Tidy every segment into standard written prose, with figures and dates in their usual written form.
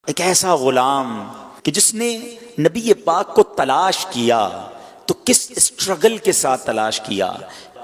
ایک ایسا غلام کہ جس نے نبی پاک کو تلاش کیا تو کس اسٹرگل کے ساتھ تلاش کیا،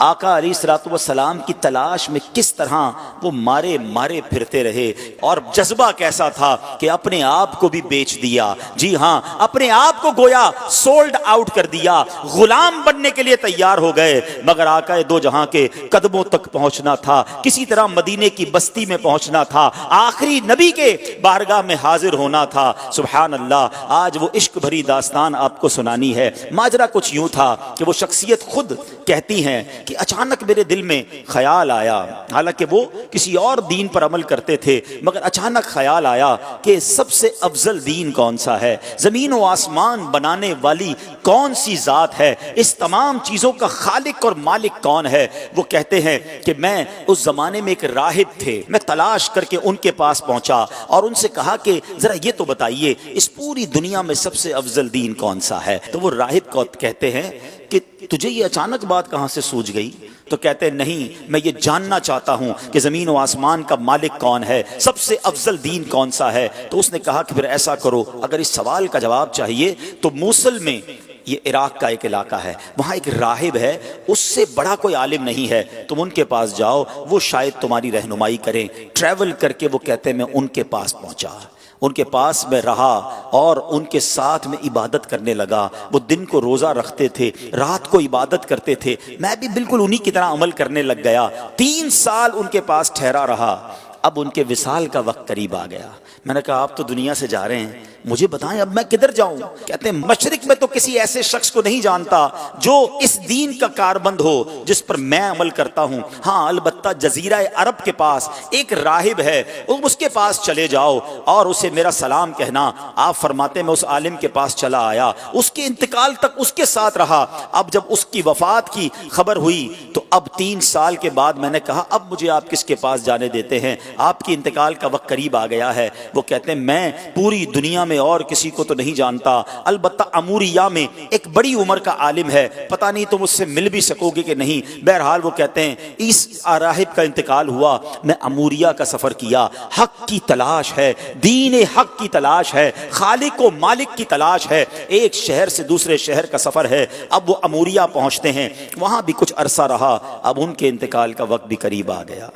آقا علیہ الصلوۃ والسلام کی تلاش میں کس طرح وہ مارے مارے پھرتے رہے، اور جذبہ کیسا تھا کہ اپنے آپ کو بھی بیچ دیا، جی ہاں اپنے آپ کو گویا سولڈ آؤٹ کر دیا، غلام بننے کے لیے تیار ہو گئے، مگر آقا دو جہاں کے قدموں تک پہنچنا تھا، کسی طرح مدینے کی بستی میں پہنچنا تھا، آخری نبی کے بارگاہ میں حاضر ہونا تھا۔ سبحان اللہ، آج وہ عشق بھری داستان آپ کو سنانی ہے۔ ماجرا کچھ یوں تھا کہ وہ شخصیت خود کہتی ہیں کہ اچانک میرے دل میں خیال آیا، حالانکہ وہ کسی اور دین پر عمل کرتے تھے، مگر اچانک خیال آیا کہ سب سے افضل دین کون سا ہے، زمین و آسمان بنانے والی کون سی ذات ہے، اس تمام چیزوں کا خالق اور مالک کون ہے۔ وہ کہتے ہیں کہ میں اس زمانے میں ایک راہب تھے، میں تلاش کر کے ان کے پاس پہنچا اور ان سے کہا کہ ذرا یہ تو بتائیے اس پوری دنیا میں سب سے افضل دین کون سا ہے۔ تو وہ راہب کو کہتے ہیں کہ تجھے یہ اچانک بات کہاں سے سوجھ گئی؟ تو کہتے ہیں نہیں، میں یہ جاننا چاہتا ہوں کہ زمین و آسمان کا مالک کون ہے، سب سے افضل دین کون سا ہے۔ تو اس نے کہا کہ پھر ایسا کرو، اگر اس سوال کا جواب چاہیے تو موصل میں، یہ عراق کا ایک علاقہ ہے، وہاں ایک راہب ہے، اس سے بڑا کوئی عالم نہیں ہے، تم ان کے پاس جاؤ، وہ شاید تمہاری رہنمائی کریں۔ ٹریول کر کے وہ کہتے ہیں میں ان کے پاس پہنچا، ان کے پاس میں رہا اور ان کے ساتھ میں عبادت کرنے لگا۔ وہ دن کو روزہ رکھتے تھے، رات کو عبادت کرتے تھے، میں بھی بالکل انہی کی طرح عمل کرنے لگ گیا۔ 3 سال ان کے پاس ٹھہرا رہا۔ اب ان کے وصال کا وقت قریب آ گیا۔ میں نے کہا آپ تو دنیا سے جا رہے ہیں، مجھے بتائیں اب میں کدھر جاؤں؟ کہتے ہیں مشرق میں تو کسی ایسے شخص کو نہیں جانتا جو اس دین کا کاربند ہو جس پر میں عمل کرتا ہوں، ہاں البتہ جزیرہ عرب کے پاس ایک راہب ہے، اس کے پاس چلے جاؤ اور اسے میرا سلام کہنا۔ آپ فرماتے میں اس عالم کے پاس چلا آیا، اس کے انتقال تک اس کے ساتھ رہا۔ اب جب اس کی وفات کی خبر ہوئی تو اب 3 سال کے بعد میں نے کہا اب مجھے آپ کس کے پاس جانے دیتے ہیں، آپ کی انتقال کا وقت قریب آ گیا ہے۔ وہ کہتے ہیں میں پوری دنیا میں اور کسی کو تو نہیں جانتا، البتہ اموریہ میں ایک بڑی عمر کا عالم ہے، پتہ نہیں تم اس سے مل بھی سکو گے کہ نہیں۔ بہرحال وہ کہتے ہیں اس راہب کا انتقال ہوا، میں اموریہ کا سفر کیا، حق کی تلاش ہے، دین حق کی تلاش ہے، خالق و مالک کی تلاش ہے، ایک شہر سے دوسرے شہر کا سفر ہے۔ اب وہ اموریہ پہنچتے ہیں، وہاں بھی کچھ عرصہ رہا، اب ان کے انتقال کا وقت بھی قریب آ گیا۔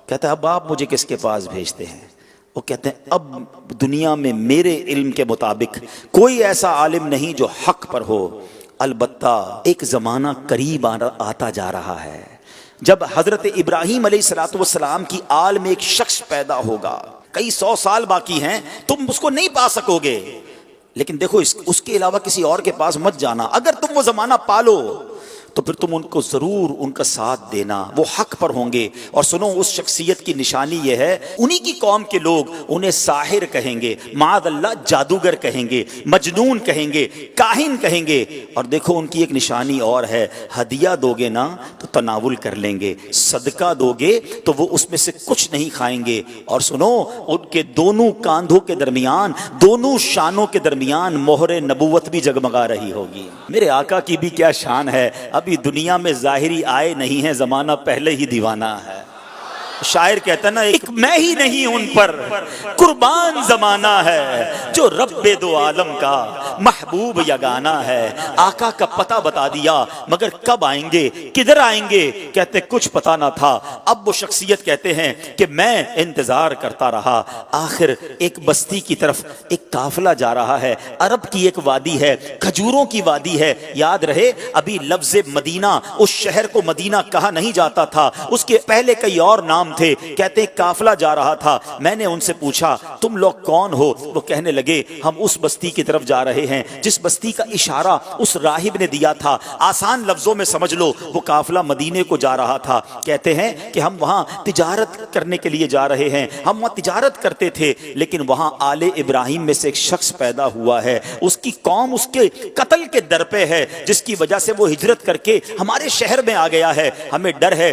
کہتا ہے اب آپ مجھے کس کے پاس بھیجتے ہیں؟ وہ کہتے ہیں اب دنیا میں میرے علم کے مطابق کوئی ایسا عالم نہیں جو حق پر ہو، البتہ ایک زمانہ قریب آتا جا رہا ہے جب حضرت ابراہیم علیہ السلام کی آل میں ایک شخص پیدا ہوگا، کئی 100 سال باقی ہیں، تم اس کو نہیں پا سکو گے، لیکن دیکھو اس کے علاوہ کسی اور کے پاس مت جانا، اگر تم وہ زمانہ پالو تو پھر تم ان کو ضرور ان کا ساتھ دینا، وہ حق پر ہوں گے۔ اور سنو اس شخصیت کی نشانی یہ ہے، انہی کی قوم کے لوگ انہیں ساحر کہیں گے، معاذ اللہ جادوگر کہیں گے، مجنون کہیں گے، کاہن کہیں گے، اور دیکھو ان کی ایک نشانی اور ہے، ہدیہ دو گے نا تو تناول کر لیں گے، صدقہ دو گے تو وہ اس میں سے کچھ نہیں کھائیں گے۔ اور سنو ان کے دونوں کاندھوں کے درمیان، دونوں شانوں کے درمیان مہر نبوت بھی جگمگا رہی ہوگی۔ میرے آقا کی بھی کیا شان ہے، ابھی دنیا میں ظاہری آئے نہیں ہے، زمانہ پہلے ہی دیوانہ ہے۔ شاعر کہتا نا ایک میں ہی نہیں ان پر قربان زمانہ ہے، جو رب دو عالم کا محبوب یگانہ ہے۔ آقا کا پتہ بتا دیا، مگر کب آئیں گے، کدھر آئیں گے، کہتے کچھ پتہ نہ تھا۔ اب وہ شخصیت کہتے ہیں کہ میں انتظار کرتا رہا، آخر ایک بستی کی طرف ایک قافلہ جا رہا ہے، عرب کی ایک وادی ہے، کھجوروں کی وادی ہے، یاد رہے ابھی لفظ مدینہ اس شہر کو مدینہ کہا نہیں جاتا تھا، اس کے پہلے کئی اور نام تھے۔ کہتے ہیں قافلہ جا رہا تھا، میں نے ان سے پوچھا تم لوگ کون ہو؟ وہ کہنے لگے ہم اس بستی کی طرف جا رہے ہیں جس بستی کا اشارہ اس راہب نے دیا تھا، آسان لفظوں میں سمجھ لو وہ قافلہ مدینے کو جا رہا تھا۔ کہتے ہیں کہ ہم وہاں تجارت کرنے کے لیے جا رہے ہیں، ہم وہاں تجارت کرتے تھے، لیکن وہاں آل ابراہیم میں سے ایک شخص پیدا ہوا ہے، اس کی قوم اس کے قتل کے در پہ ہے، جس کی وجہ سے وہ ہجرت کر کے ہمارے شہر میں آ گیا ہے، ہمیں ڈر ہے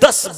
10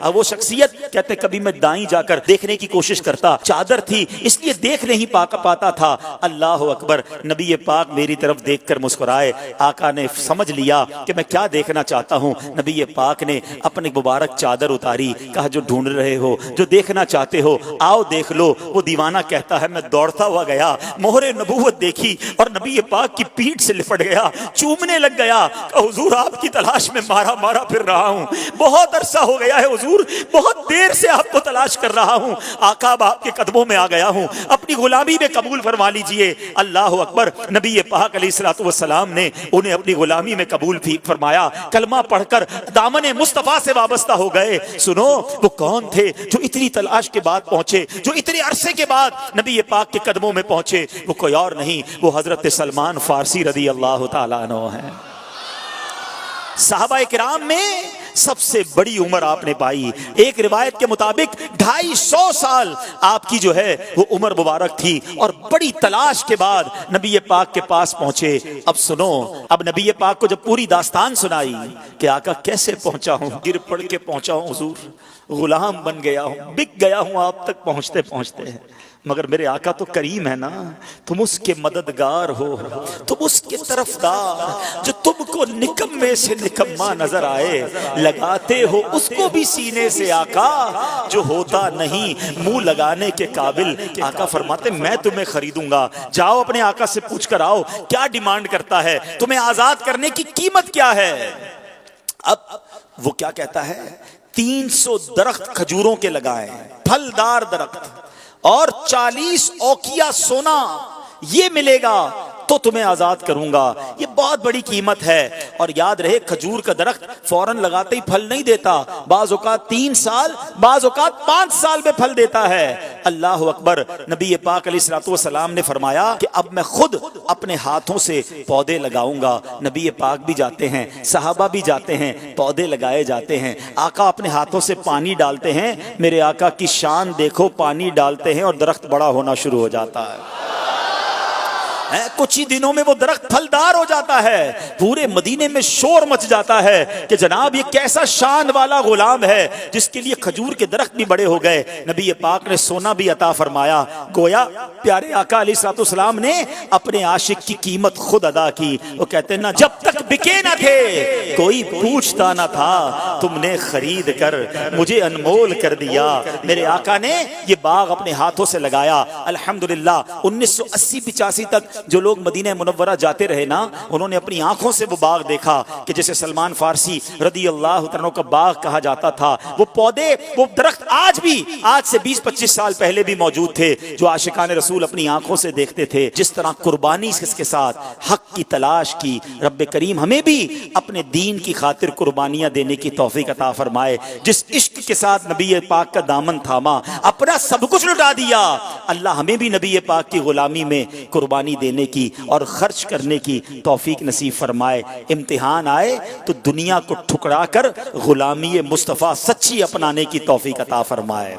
اور وہ شخصیت کہتے کبھی میں دائیں جا کر دیکھنے کی کوشش کرتا، چادر تھی اس لیے دیکھ نہیں پاتا تھا۔ اللہ اکبر، نبی پاک میری طرف دیکھ کر مسکرائے۔ آقا نے سمجھ لیا کہ میں کیا دیکھنا چاہتا ہوں، نبی پاک نے اپنی مبارک چادر اتاری، کہا جو ڈھونڈ رہے ہو، جو دیکھنا چاہتے ہو آؤ دیکھ لو۔ وہ دیوانہ کہتا ہے میں دوڑتا ہوا گیا، مہر نبوت دیکھی اور نبی پاک کی پیٹھ سے لپٹ گیا، چومنے لگ گیا کہ حضور آپ کی تلاش میں مارا پھر رہا ہوں، بہت عرصہ ہو گیا ہے حضور، بہت دیر سے آپ کو تلاش کر رہا ہوں، آقا اب آپ کے قدموں میں آ گیا ہوں، اپنی غلامی میں قبول فرما لیجئے۔ اللہ اکبر، نبی پاک علیہ الصلوۃ والسلام نے انہیں اپنی غلامی میں قبول بھی فرمایا، کلمہ پڑھ کر دامن مصطفیٰ سے وابستہ ہو گئے۔ سنو وہ کون تھے جو اتنی تلاش کے بعد پہنچے، جو اتنے عرصے کے بعد نبی پاک کے قدموں میں پہنچے؟ وہ کوئی اور نہیں، وہ حضرت سلمان فارسی رضی اللہ تعالیٰ عنہ ہیں۔ صحابہ کرام میں سب سے بڑی عمر آپ نے پائی، ایک روایت کے مطابق 250 سال آپ کی جو ہے وہ عمر مبارک تھی، اور بڑی تلاش کے بعد نبی پاک کے پاس پہنچے۔ اب سنو، اب نبی پاک کو جب پوری داستان سنائی کہ آقا کیسے پہنچا ہوں، گر پڑ کے پہنچا ہوں حضور، غلام بن گیا ہوں، بک گیا ہوں آپ تک پہنچتے پہنچتے، مگر میرے آقا تو کریم ہے نا، تم اس کے مددگار ہو، تم اس کے طرفدار، جو تم کو نکمے سے نکما نظر آئے، لگاتے ہو اس کو بھی سینے سے آقا جو ہوتا نہیں منہ لگانے کے قابل۔ آقا فرماتے میں تمہیں خریدوں گا، جاؤ اپنے آقا سے پوچھ کر آؤ کیا ڈیمانڈ کرتا ہے، تمہیں آزاد کرنے کی قیمت کیا ہے۔ اب وہ کیا کہتا ہے، 300 درخت کھجوروں کے لگائے، پھلدار درخت، اور 40 اوقیہ سونا، یہ ملے گا تو تمہیں آزاد کروں گا۔ یہ بہت بڑی قیمت ہے، اور یاد رہے کھجور کا درخت فوراً لگاتے ہی پھل نہیں دیتا، بعض اوقات 3 سال، بعض اوقات 5 سال میں پھل دیتا ہے۔ اللہ اکبر، نبی پاک علیہ الصلوۃ والسلام نے فرمایا کہ اب میں خود اپنے ہاتھوں سے پودے لگاؤں گا۔ نبی پاک بھی جاتے ہیں، صحابہ بھی جاتے ہیں، پودے لگائے جاتے ہیں، آقا اپنے ہاتھوں سے پانی ڈالتے ہیں، میرے آقا کی شان دیکھو، پانی ڈالتے ہیں اور درخت بڑا ہونا شروع ہو جاتا ہے، کچھ ہی دنوں میں وہ درخت پھلدار ہو جاتا ہے، پورے مدینے میں شور مچ جاتا ہے کہ جناب یہ کیسا شان والا غلام ہے جس کے لیے کھجور کے درخت بھی بڑے ہو گئے۔ نبی پاک نے سونا بھی عطا فرمایا، گویا پیارے آقا علیہ الصلوۃ والسلام نے اپنے عاشق کی قیمت خود ادا کی۔ وہ کہتے ہیں نا جب تک بکے نہ تھے کوئی پوچھتا نہ تھا، تم نے خرید کر مجھے انمول کر دیا۔ میرے آقا نے یہ باغ اپنے ہاتھوں سے لگایا، الحمدللہ 1980-85 تک جو لوگ مدینہ منورہ جاتے رہے نا، انہوں نے اپنی آنکھوں سے وہ باغ دیکھا کہ جسے سلمان فارسی رضی اللہ عنہ کا باغ کہا جاتا تھا۔ وہ پودے، وہ درخت آج بھی، آج سے 20-25 سال پہلے بھی موجود تھے، جو عاشقان رسول اپنی آنکھوں سے دیکھتے تھے۔ جس طرح قربانی کے ساتھ حق کی تلاش کی، رب کریم ہمیں بھی اپنے دین کی خاطر قربانیاں دینے کی توفیق عطا فرمائے۔ جس عشق کے ساتھ نبی پاک کا دامن تھاما، اپنا سب کچھ لٹا دیا، اللہ ہمیں بھی نبی پاک کی غلامی میں قربانی دینے کی اور خرچ کرنے کی توفیق نصیب فرمائے۔ امتحان آئے تو دنیا کو ٹھکرا کر غلامی مصطفیٰ سچی اپنانے کی توفیق عطا فرمائے۔